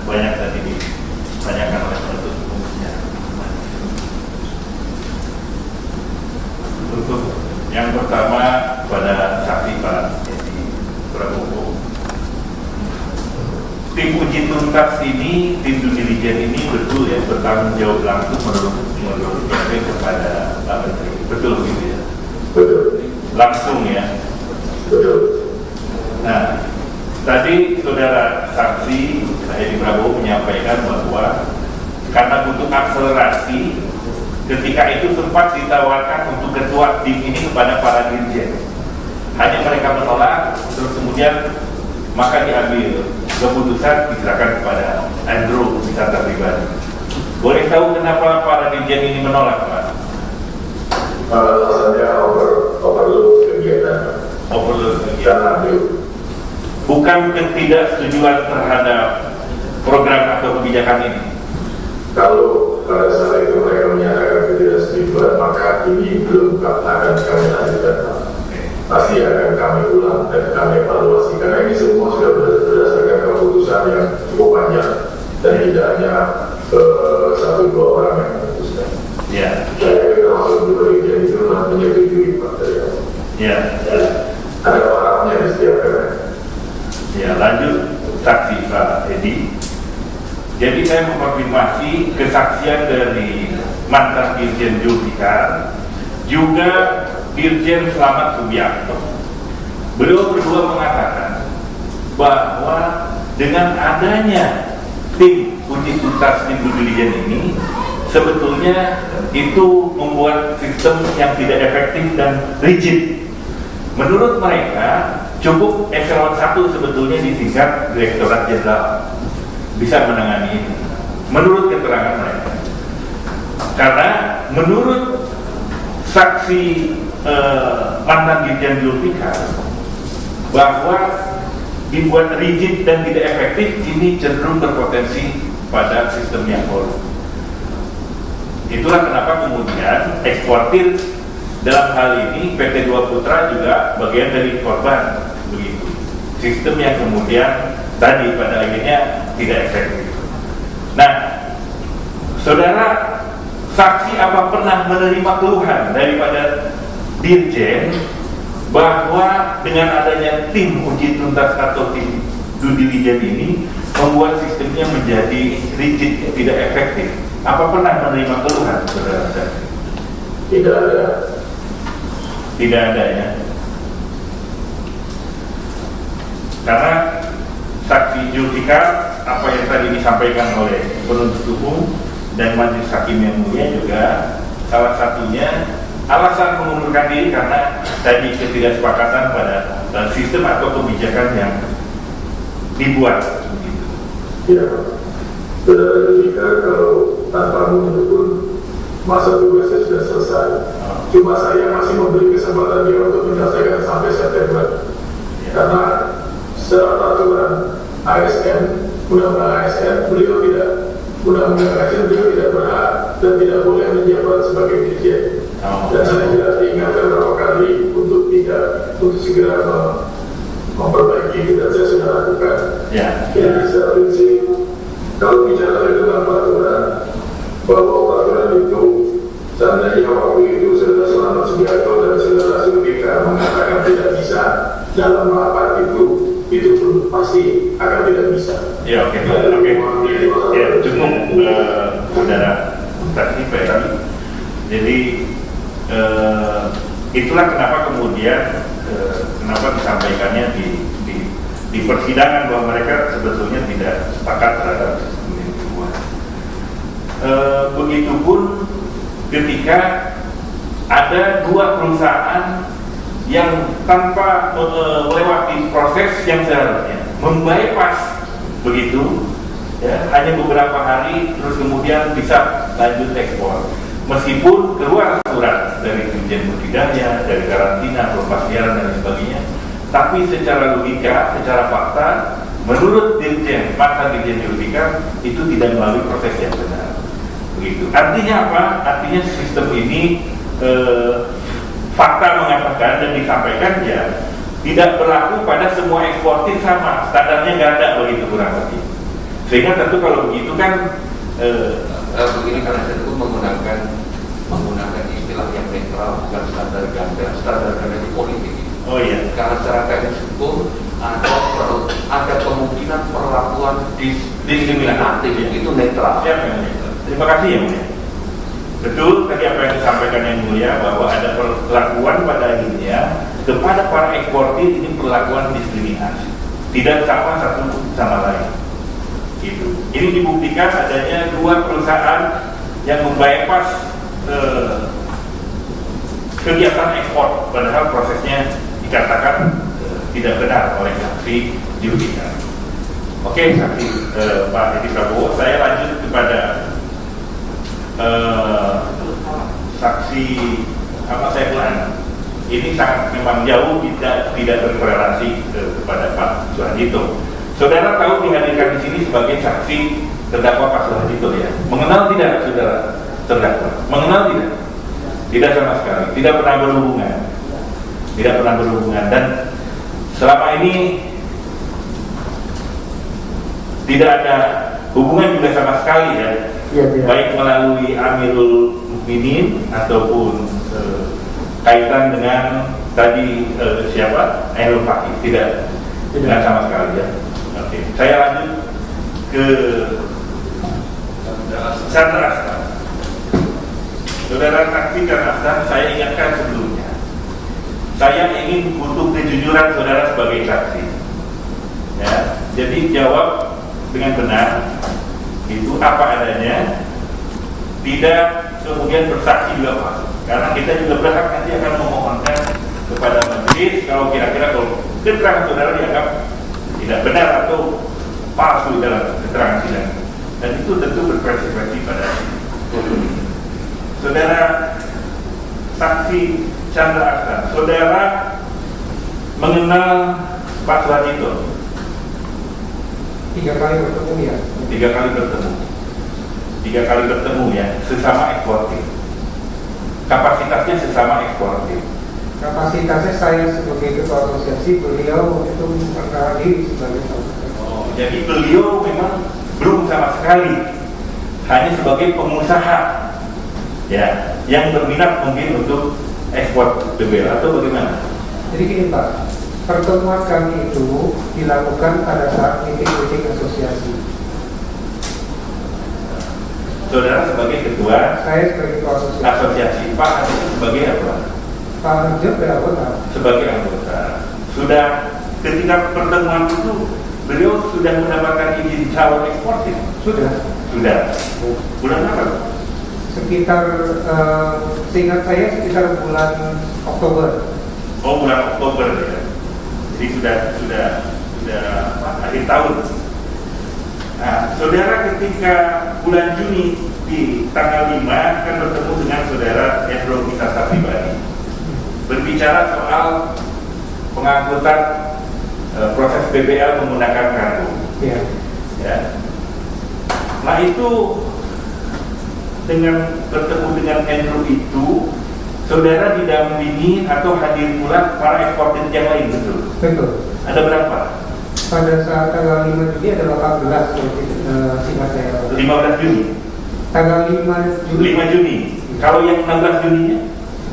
banyak tadi ditanyakan oleh penuntut umumnya. Untuk yang pertama pada saksi Pak Edi Prabowo, tim uji tuntas ini, tim due diligence ini betul ya bertanggung jawab langsung menurut kepada Pak Menteri, betul begitu ya? Betul. Langsung ya. Betul. Nah, tadi saudara saksi Pak Edi Prabowo menyampaikan bahwa karena butuh akselerasi, ketika itu sempat ditawarkan untuk ketua tim ini kepada para dirjen. Hanya mereka menolak, terus kemudian maka diambil keputusan diserahkan kepada Andrew wisata pribadi. Boleh tahu kenapa para dirjen ini menolak, Pak? Alasannya overload kegiatan. Overload kegiatan. Bukan ketidaksetujuan terhadap program atau kebijakan ini. Kalau pada saat itu mereka menyatakan ketidaksetujuan, maka ini belum akan kami lanjutkan. Pasti akan kami ulang dan kami evaluasi, karena ini semua sudah berdasarkan keputusan yang cukup banyak dan tidak hanya satu dua orang yang memutuskan. Ya. Saya kira masuk dua region itu menyetujui Pak dari awal. Ya. Ada orangnya di setiap daerah. Ya, lanjut saksi Pak Edi. Jadi saya mengkonfirmasi kesaksian dari mantan Dirjen Julfikar, juga Dirjen Selamat Subianto. Beliau berdua mengatakan bahwa dengan adanya tim uji tuntas tim due diligence ini, sebetulnya itu membuat sistem yang tidak efektif dan rigid. Menurut mereka, cukup eselon 1 sebetulnya di tingkat Direktorat Jenderal bisa menangani ini. Menurut keterangan mereka. Karena menurut saksi mantan Dirjen Julfikar, bahwa dibuat rigid dan tidak efektif, ini cenderung berpotensi pada sistem yang korup. Itulah kenapa kemudian eksportir dalam hal ini PT Dua Putra juga bagian dari korban, begitu. Sistem yang kemudian tadi pada akhirnya tidak efektif. Nah, saudara saksi apa pernah menerima keluhan daripada Dirjen bahwa dengan adanya tim uji tuntas atau tim due diligence ini membuat sistemnya menjadi rigid, tidak efektif? Apa pernah menerima keluhan, saudara saksi? Tidak ada. Tidak ada ya. Karena saksi Julfikar, apa yang tadi disampaikan oleh penuntut umum dan majelis hakim yang mulia juga salah satunya alasan mengundurkan diri karena tadi ketidaksepakatan pada sistem atau kebijakan yang dibuat. Ya, saudara Julfikar kalau tanpa mundur pun masa tugasnya sudah selesai. Cuma saya masih memberi kesempatan dia untuk menyelesaikan sampai September. Karena secara peraturan ASN, undang-undang ASN, beliau tidak, undang-undang ASN beliau tidak berhak dan tidak boleh menjabat sebagai dirjen. Dan saya tidak diingatkan beberapa kali untuk segera memperbaiki, dan saya sudah lakukan. Jadi secara prinsip, kalau bicara dengan peraturan, bahwa peraturan itu seandainya waktu itu saudara Selamat Subianto dan saudara Julfikar mengatakan tidak bisa dalam rapat itu pun pasti akan tidak bisa. Ya, oke. Ya, cukup saudara saksi Peri. Jadi itulah kenapa kemudian kenapa disampaikannya di persidangan bahwa mereka sebetulnya tidak sepakat terhadap sistem ini dibuat. Begitupun ketika ada dua perusahaan yang tanpa melewati proses yang seharusnya membypass begitu ya, hanya beberapa hari terus kemudian bisa lanjut ekspor, meskipun keluar surat dari Dirjen Budidaya, dari karantina, pelepas liaran dan sebagainya, tapi secara logika, secara fakta, menurut mantan Dirjen Julfikar itu tidak melalui proses yang benar. Begitu. Artinya apa? Artinya sistem ini fakta mengatakan dan disampaikan ya tidak berlaku pada semua eksportir sama, standarnya nggak ada begitu kurang lebih. Sehingga tentu kalau begitu kan begini, karena saya itu menggunakan istilah yang netral, bukan standar ganda. Standar ganda itu politik. oh iya, Karena secara teknis hukum ada kemungkinan perlakuan diskriminatif itu netral. siap yang mulia. Terima kasih yang mulia. Betul tadi apa yang disampaikan yang mulia, bahwa ada perlakuan pada akhirnya kepada para eksportir ini perlakuan diskriminasi, tidak sama satu sama lain. Gitu. Ini dibuktikan adanya dua perusahaan yang membypass kegiatan ekspor, padahal prosesnya dikatakan tidak benar oleh saksi dirugikan. Oke, saksi Pak Edi Prabowo, saya lanjut kepada saksi saya ulang. Ini sangat memang jauh tidak berkorelasi kepada Pak Suharjito. Saudara tahu dihadirkan di sini sebagai saksi terdakwa Pak Suharjito ya. Mengenal tidak saudara terdakwa? Mengenal tidak? Tidak sama sekali. Tidak pernah berhubungan. Tidak pernah berhubungan, dan selama ini tidak ada hubungan juga sama sekali ya. Baik melalui Amirul Mukminin ataupun kaitan dengan tadi siapa? Ainul Fakih, tidak sama sekali ya. Oke, saya lanjut ke Chandra Astan. Saudara saksi Chandra Astan, saya ingatkan sebelumnya, saya ingin butuh kejujuran saudara sebagai saksi. Ya, jadi jawab dengan benar, itu apa adanya, tidak kemudian bersaksi juga Pak. Karena kita juga berhak nanti akan memohonkan kepada majelis kalau kira-kira kalau keterangan saudara dianggap tidak benar atau palsu dalam keterangan sidang, dan itu tentu berkonsekuensi pada saudara saksi Chandra Astan. Saudara mengenal Pak Suharjito? 3 kali bertemu ya. 3 kali bertemu. 3 kali bertemu ya, sesama eksportir. Kapasitasnya sesama eksportir. Kapasitasnya saya sebagai ketua asosiasi, beliau itu pernah diri sebagai saudara. Oh, jadi beliau memang belum sama sekali, hanya sebagai pengusaha ya, yang berminat mungkin untuk ekspor BBL atau bagaimana? Jadi gini Pak, pertemuan kami itu dilakukan pada saat meeting asosiasi. Saudara sebagai ketua, Saya sebagai ketua asosiasi, Pak Adi sebagai apa? Pak Harjo anggota. Sebagai anggota. Sudah ketika pertemuan itu beliau sudah mendapatkan izin calon eksportir? Sudah. Bulan apa? Sekitar seingat saya sekitar bulan Oktober. Oh, bulan Oktober ya. Jadi sudah akhir tahun. Nah, saudara ketika bulan Juni di tanggal 5 akan bertemu dengan saudara Endro Wisata Pribadi, berbicara soal pengangkutan proses BBL menggunakan kargo. Ya. Nah itu dengan bertemu dengan Endro itu, saudara didampingi atau hadir pula para eksportir yang lain, betul? Betul. Ada berapa? Pada saat tanggal 5 Juni ada 18 singkat saya. 15 Juni? Tanggal 5 Juni. 5 Juni. Kalau yang 16 Juninya?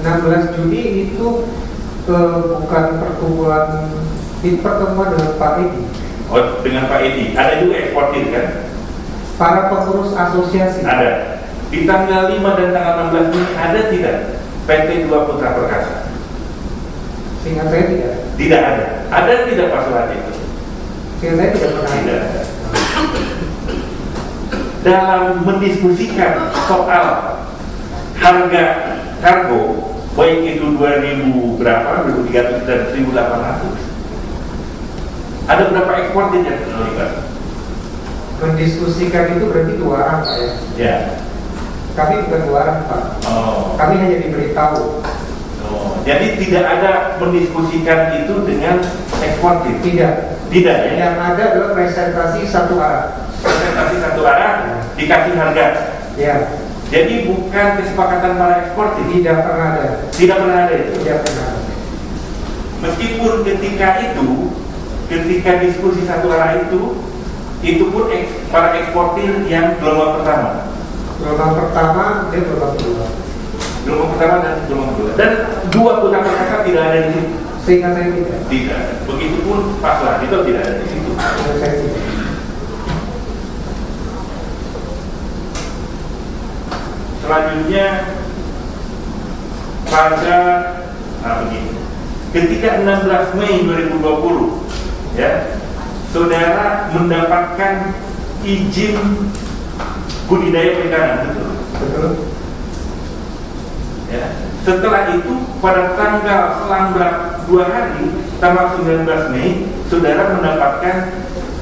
16 Juni itu bukan pertemuan dengan Pak Edi. Oh, dengan Pak Edi. Ada juga eksportir kan? Para pengurus asosiasi. Ada. Di tanggal 5 dan tanggal 16 Juni ada tidak PT Dua Putra Perkasa? Seingat saya tidak. Tidak ada. Ada tidak Pak Suharjito? Seingat saya tidak pernah. Tidak ada. Dalam mendiskusikan soal harga kargo, baik itu 2000 berapa, 2300 dan 1800, ada berapa eksportir yang terlibat? Mendiskusikan itu berarti 2 arah Pak ya? Ya. Kami bukan 2 arah Pak. Oh. Kami hanya diberitahu. Oh. Jadi tidak ada mendiskusikan itu dengan eksportir? Tidak. Tidak ya? Yang ada adalah presentasi 1 arah. Presentasi 1 arah, dikasih harga. Ya. Jadi bukan kesepakatan para eksportir? Tidak pernah ada. Tidak pernah ada itu? Tidak pernah ada. Meskipun ketika diskusi 1 arah itu, Itu pun para eksportir yang gelombang pertama. Gelombang pertama, dia gelombang kedua. Gelombang pertama dan gelombang kedua. Dan dua kota kakak tidak ada di situ. Seingat saya tidak. Tidak. Begitupun Paslah itu tidak ada di situ. Seingat saya tidak. Selanjutnya pada begini. Ketika 16 Mei 2020, ya, saudara mendapatkan izin budidaya perikanan, betul? Betul. Ya. Setelah itu pada tanggal selang 2 hari, tanggal 19 Mei, saudara mendapatkan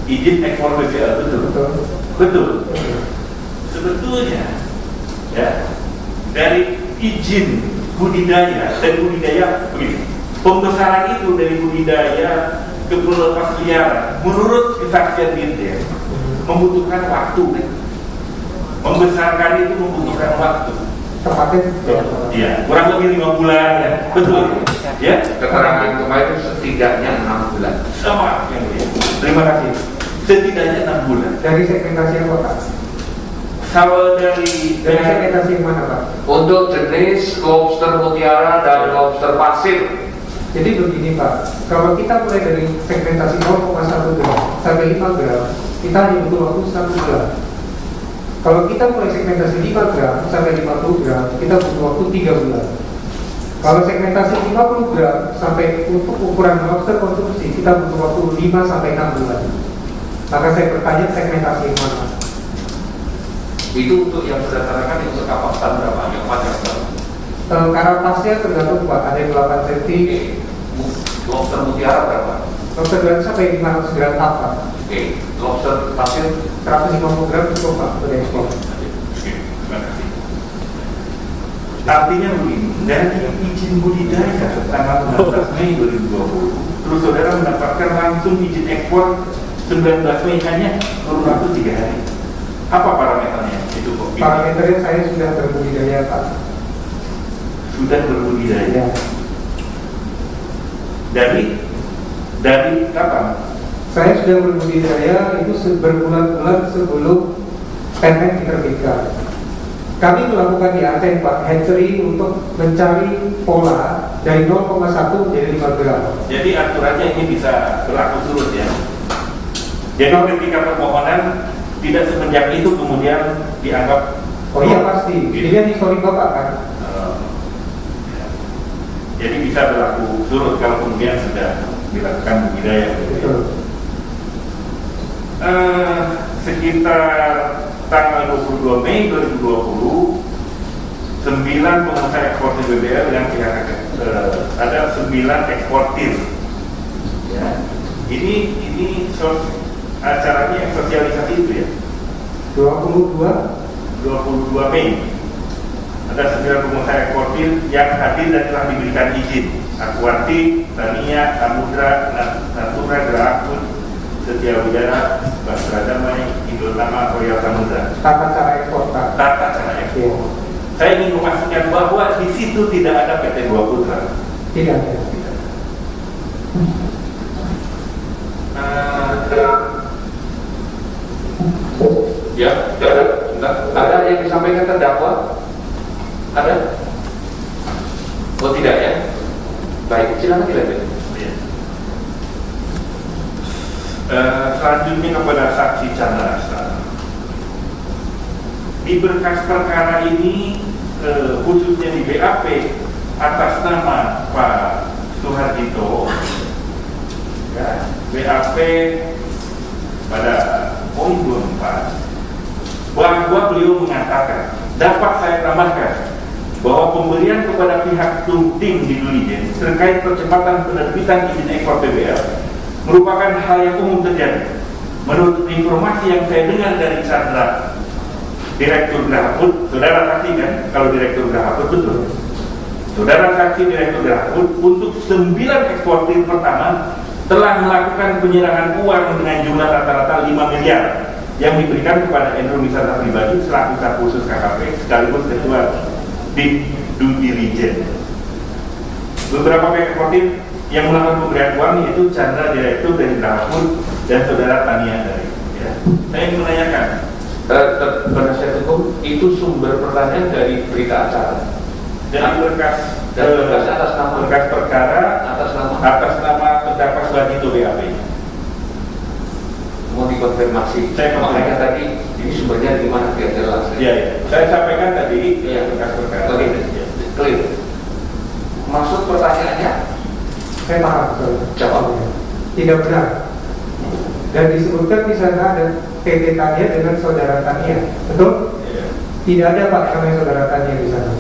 izin ekspor PBL, betul? Betul. Betul. Sebetulnya, ya, dari izin budidaya dan budidaya begini, pembesaran itu dari budidaya ke pelepas liaran, menurut kesaksian Dirjen, membutuhkan waktu, kan? Membesarkan itu membutuhkan waktu. Tepatnya Iya, kurang lebih 5 bulan, ya. Betul. Ya, Keterangan kemarin setidaknya 6 bulan. sama yang mulia. Terima kasih. Setidaknya 6 bulan. dari segmentasi apa Pak? Kalau dari Segmentasi yang mana Pak? Untuk jenis lobster mutiara dan lobster pasir. Jadi begini Pak, kalau kita mulai dari segmentasi 0,1 gram sampai 5 gram, kita hanya butuh waktu 1 bulan. Kalau kita mulai segmentasi 5 gram sampai 50 gram, kita butuh waktu 3 bulan. Kalau segmentasi 50 gram sampai untuk ukuran lobster konsumsi, kita butuh waktu 5 sampai 6 bulan. Maka saya bertanya segmentasi yang mana? Itu untuk yang sudah terangkan untuk kapasitas berapa? Yang panjang berapa? Karapasnya tergantung Pak, ada yang 8 cm, Lobster mutiara berapa? lobster gram sampai 500 gram apa? Lobster pasir 150 gram cukup Pak untuk ekspor. Terima kasih. Artinya begini, dari izin budidaya tanggal 16 Mei 2020, terus saudara mendapatkan langsung izin ekspor 19 Mei hanya kurun waktu 3 hari. Apa parameternya? Itu kok. Parameternya saya sudah berbudidaya Pak. Sudah berbudidaya. Ya. Dari kapan? Saya sudah berbudidaya itu berbulan-bulan sebelum permen diterbitkan. Kami melakukan di Aceh Pak hatchery untuk mencari pola dari 0,1 menjadi 5 gram. Jadi aturannya ini bisa berlaku surut ya. Jadi ketika permohonan tidak semenjak itu kemudian dianggap Oh iya pasti, gitu. ini kan histori Bapak kan. Jadi bisa berlaku surut kalau kemudian sudah dilakukan budidaya. Betul. Sekitar tanggal 22 Mei 2020, 9 pengusaha eksportir BBL yang ada 9 eksportir. Ya. Ini acaranya yang sosialisasi itu ya. 22 Mei ada 9 pengusaha eksportir yang hadir dan telah diberikan izin. Aquatic, Tania, Samudra, Natura, Grahakut, Setia Udara, Basra Damai, Indotama, Royal Samudra. Tata cara ekspor Pak. Tata cara ekspor. Saya ingin memastikan bahwa di situ tidak ada PT Dua Putra. Tidak ada. ya, ada yang disampaikan terdakwa? Ada? Oh tidak ya? Baik, silakan dilanjut. Selanjutnya kepada saksi Chandra Astra. Di berkas perkara ini khususnya di BAP atas nama Pak Suhardito, ya, BAP pada poin 24 bahwa beliau mengatakan, dapat saya tambahkan bahwa pemberian kepada pihak tim di Dulijen terkait percepatan penerbitan izin ekspor PBL merupakan hal yang umum terjadi. Menurut informasi yang saya dengar dari Chandra, Direktur Grahakut, saudara saksikan kalau Direktur Grahakut betul. Saudara saksi Direktur Grahakut untuk 9 eksportir pertama telah melakukan penyerahan uang dengan jumlah rata-rata 5 miliar yang diberikan kepada Endro Wisata Pribadi selaku staf khusus KKP sekaligus ketua di due diligence. Beberapa eksportir yang melakukan pemberian uang yaitu Chandra Direktur dari Grahakut dan saudara Tania dari ya. Saya ingin menanyakan, penasihat hukum itu sumber pertanyaan dari berita acara dari berkas atas perkara atas nama terdakwa Suhartito BAP. mau dikonfirmasi. Saya makanya tadi ini sumbernya di mana biar jelas. Iya. Saya sampaikan tadi berkas perkara. Oke, clear. Maksud pertanyaannya? Saya paham. Jawab. Tidak benar. Dan disebutkan di sana ada PT Tania dengan saudara Tania, betul? Iya. Tidak ada Pak namanya saudara Tania di sana.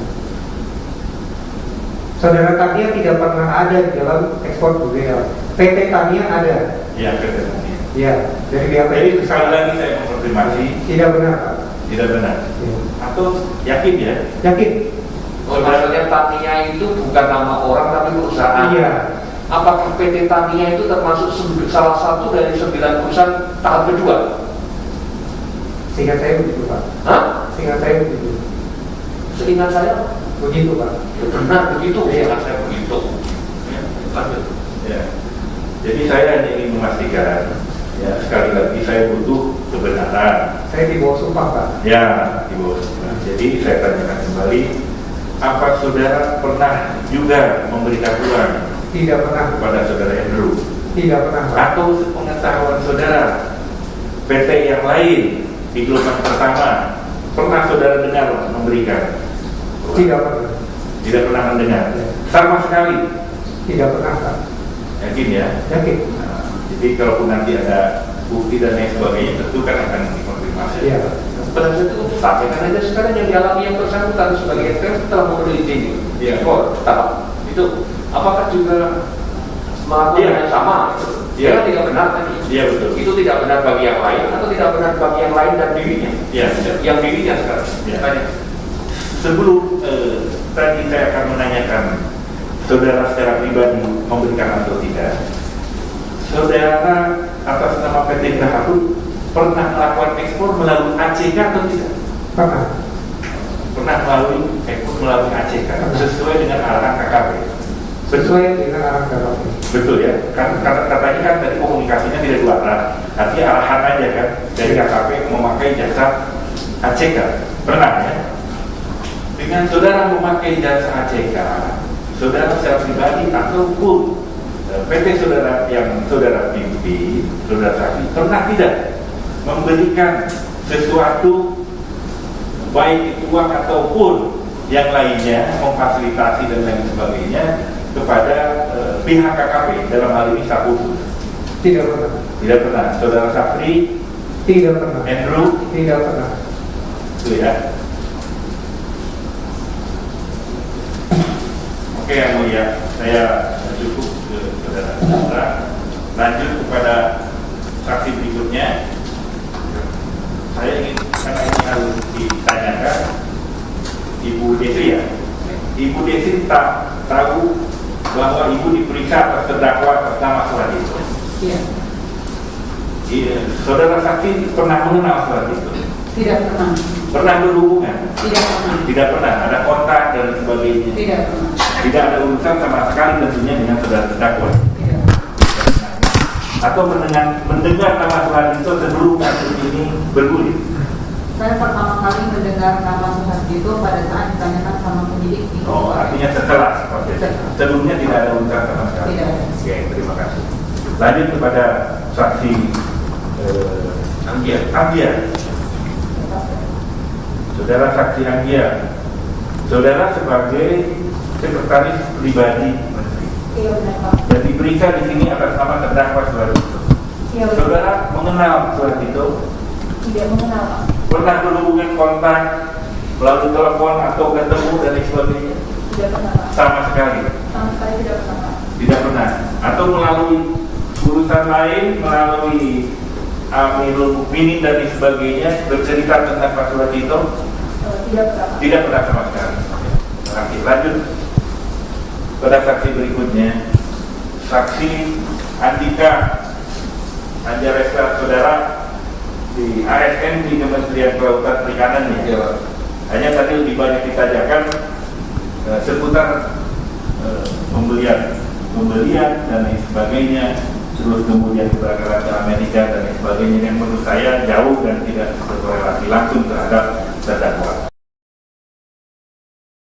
Saudara Tania tidak pernah ada di dalam ekspor budaya. PT Tania ada. Iya, PT Tania. Ya, dari BAP. Jadi sekali lagi saya mengkonfirmasi. Tidak benar Pak. Tidak benar. Ya. Atau yakin ya? Yakin? Oh, maksudnya Tania itu bukan nama orang tapi perusahaan. Iya. Apakah PT Tania itu termasuk salah satu dari 9 perusahaan tahap kedua? Seingat saya begitu Pak. Hah? Seingat saya begitu. Seingat saya Begitu Pak. ya benar begitu. Iya. Seingat saya begitu. Ya, lanjut. Ya. Jadi saya hanya ingin memastikan, ya sekali lagi saya butuh kebenaran. Saya di bawah sumpah Pak. Ya, Ibu. Nah, jadi saya tanyakan kembali, apa saudara pernah juga memberikan uang Tidak pernah. kepada saudara Andrew? Tidak pernah Pak. Atau pengetahuan saudara PT yang lain di gelombang pertama pernah saudara dengar memberikan? Tidak pernah. Tidak pernah mendengar. Sama sekali. Tidak pernah Pak. Yakin ya? Yakin? Nah, jadi kalaupun nanti ada bukti dan lain sebagainya, tentu kan akan dikonfirmasi. Iya. Penasihat itu sampaikan aja sekarang yang dialami yang bersangkutan sebagai RT telah memberi izin. Iya. Oh, tahap itu apakah juga melakukan Iya. yang sama? Iya. Dia tidak benar tadi. Iya, betul. Itu tidak benar bagi yang lain atau tidak benar bagi yang lain dan dirinya? Iya, iya. Yang dirinya sekarang. Iya. Tanya. Sebelum tadi saya akan menanyakan saudara secara pribadi memberikan atau tidak, saudara atas nama PT Graha pernah melakukan ekspor melalui ACK atau tidak? Pernah. Pernah melalui ekspor melalui ACK sesuai dengan arahan KKP. Sesuai dengan arahan KKP. Betul ya, kan katanya kan tadi komunikasinya tidak dua arah, artinya arahan aja kan dari KKP memakai jasa ACK. Pernah ya? Dengan saudara memakai jasa ACK, saudara secara pribadi ataupun PT saudara yang saudara pimpin, saudara saksi, pernah tidak memberikan sesuatu baik itu uang ataupun yang lainnya, memfasilitasi dan lain sebagainya kepada pihak KKP dalam hal ini Saputu? Tidak pernah. Tidak pernah. Saudara Sapri, Tidak pernah. Andrew, Tidak pernah. itu ya. Oke, yang mulia, saya cukup ke saudara-saudara. Lanjut kepada saksi berikutnya. Saya ingin, karena ini harus ditanyakan, Ibu Desi ya. Ibu Desi tak tahu bahwa Ibu diperiksa atas terdakwa atas nama Suhartito. Iya. Iya, saudara saksi pernah mengenal Suhartito? Tidak pernah. Pernah berhubungan? Tidak pernah. Tidak pernah. Ada kontak dan sebagainya? Tidak pernah. Tidak ada urusan sama sekali tentunya dengan saudara terdakwa. Tidak. Atau mendengar nama Suhartito sebelum kasus ini bergulir. Saya pertama kali mendengar nama Suhartito pada saat ditanyakan sama penyidik. Oh, artinya setelah. Oke. Sebelumnya tidak ada urusan sama sekali. Tidak ada. Oke, terima kasih. Lanjut kepada saksi Anggia. Saudara saksi Anggia, saudara sebagai sekretaris pribadi Menteri Iya benar Pak. dan diperiksa di sini atas nama terdakwa Suhartito. Iya benar. Saudara mengenal Suhartito? Tidak mengenal Pak. Pernah berhubungan kontak melalui telepon atau ketemu dan lain sebagainya? Tidak pernah Pak. Sama sekali Sama sekali tidak pernah Pak. tidak pernah. Atau melalui urusan lain, melalui Amirul Mukminin dan lain sebagainya bercerita tentang Pak Suhartito? Tidak pernah Pak. Tidak pernah sama sekali. Terima kasih. Lanjut pada saksi berikutnya, saksi Andika Anjaresta, saudara di ASN di Kementerian Kelautan Perikanan ya. Iya. Hanya tadi lebih banyak ditanyakan seputar pembelian dan lain sebagainya. terus kemudian kebakaran di Amerika dan lain sebagainya, yang menurut saya jauh dan tidak berkorelasi langsung terhadap